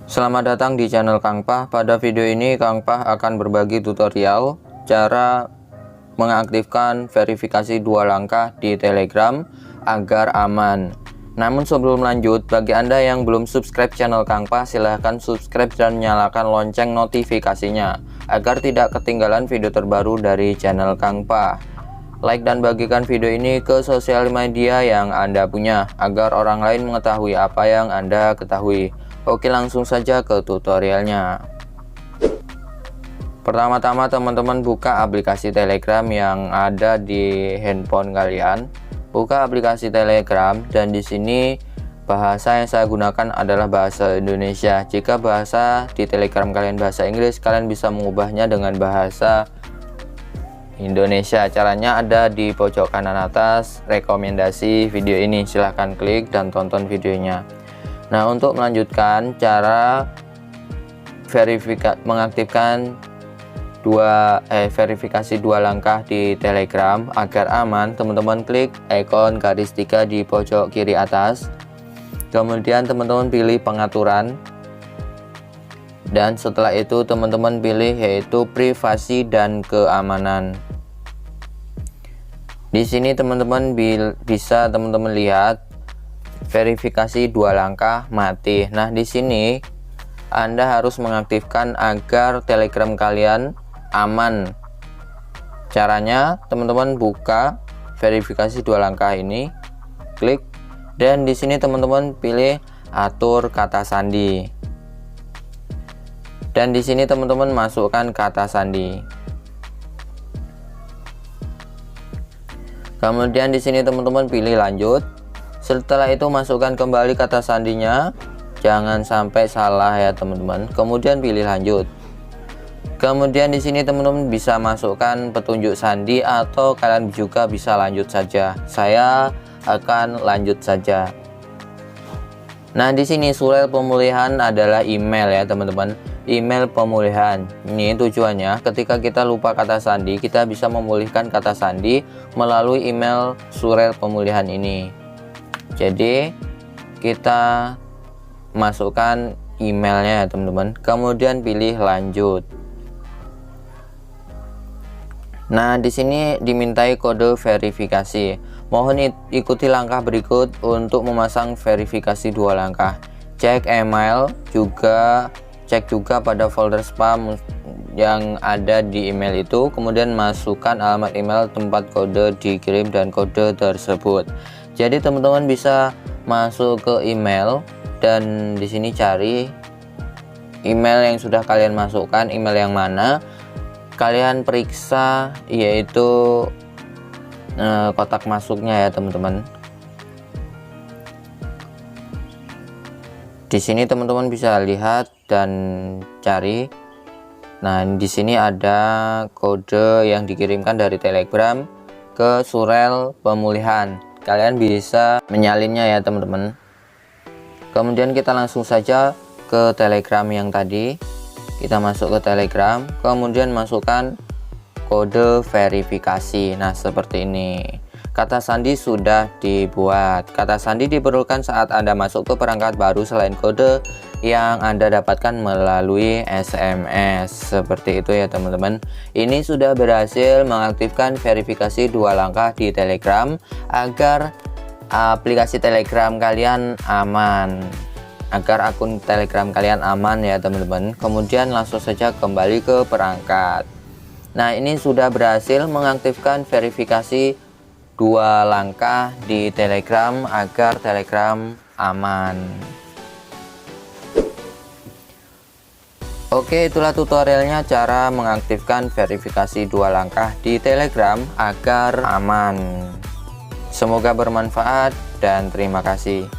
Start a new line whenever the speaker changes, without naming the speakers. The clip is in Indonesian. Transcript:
Selamat datang di channel Kang Pah. Pada video ini Kang Pah akan berbagi tutorial cara mengaktifkan verifikasi 2 langkah di Telegram agar aman. Namun sebelum lanjut, bagi Anda yang belum subscribe channel Kang Pah, silahkan subscribe dan nyalakan lonceng notifikasinya agar tidak ketinggalan video terbaru dari channel Kang Pah. Like dan bagikan video ini ke sosial media yang Anda punya agar orang lain mengetahui apa yang Anda ketahui. Oke, langsung saja ke tutorialnya. Pertama-tama teman-teman buka aplikasi Telegram yang ada di handphone kalian. Buka aplikasi Telegram dan di sini bahasa yang saya gunakan adalah bahasa Indonesia. Jika bahasa di Telegram kalian bahasa Inggris, kalian bisa mengubahnya dengan bahasa Indonesia. Caranya ada di pojok kanan atas rekomendasi video ini. Silahkan klik dan tonton videonya. Nah, untuk melanjutkan cara mengaktifkan verifikasi 2 langkah di Telegram agar aman, teman-teman klik ikon garis 3 di pojok kiri atas. Kemudian teman-teman pilih pengaturan. Dan setelah itu teman-teman pilih yaitu privasi dan keamanan. Di sini teman-teman bisa teman-teman lihat verifikasi 2 langkah mati. Nah, di sini Anda harus mengaktifkan agar Telegram kalian aman. Caranya teman-teman buka verifikasi 2 langkah ini, klik, dan di sini teman-teman pilih atur kata sandi. Dan di sini teman-teman masukkan kata sandi. Kemudian di sini teman-teman pilih lanjut. Setelah itu masukkan kembali kata sandinya, jangan sampai salah ya teman-teman. Kemudian pilih lanjut. Kemudian di sini teman-teman bisa masukkan petunjuk sandi atau kalian juga bisa lanjut saja. Saya akan lanjut saja. Nah, di sini surel pemulihan adalah email ya teman-teman. Email pemulihan. Ini tujuannya ketika kita lupa kata sandi, kita bisa memulihkan kata sandi melalui email surel pemulihan ini. Jadi kita masukkan emailnya ya teman-teman, kemudian pilih lanjut. Nah, di sini dimintai kode verifikasi. Mohon ikuti langkah berikut untuk memasang verifikasi 2 langkah. Cek email, cek juga pada folder spam yang ada di email itu, kemudian masukkan alamat email tempat kode dikirim dan kode tersebut. Jadi teman-teman bisa masuk ke email dan di sini cari email yang sudah kalian masukkan, email yang mana. Kalian periksa yaitu kotak masuknya ya teman-teman. Di sini teman-teman bisa lihat dan cari. Nah, di sini ada kode yang dikirimkan dari Telegram ke surel pemulihan. Kalian bisa menyalinnya ya teman-teman. Kemudian kita langsung saja ke Telegram yang tadi. Kita masuk ke Telegram, kemudian masukkan kode verifikasi. Nah, seperti ini. Kata sandi sudah dibuat. Kata sandi diperlukan saat Anda masuk ke perangkat baru selain kode yang Anda dapatkan melalui SMS. Seperti itu ya teman-teman. Ini sudah berhasil mengaktifkan verifikasi 2 langkah di Telegram agar aplikasi Telegram kalian aman. Agar akun Telegram kalian aman ya teman-teman. Kemudian langsung saja kembali ke perangkat. Nah, ini sudah berhasil mengaktifkan verifikasi 2 langkah di Telegram agar Telegram aman. Oke, itulah tutorialnya cara mengaktifkan verifikasi 2 langkah di Telegram agar aman. Semoga bermanfaat dan terima kasih.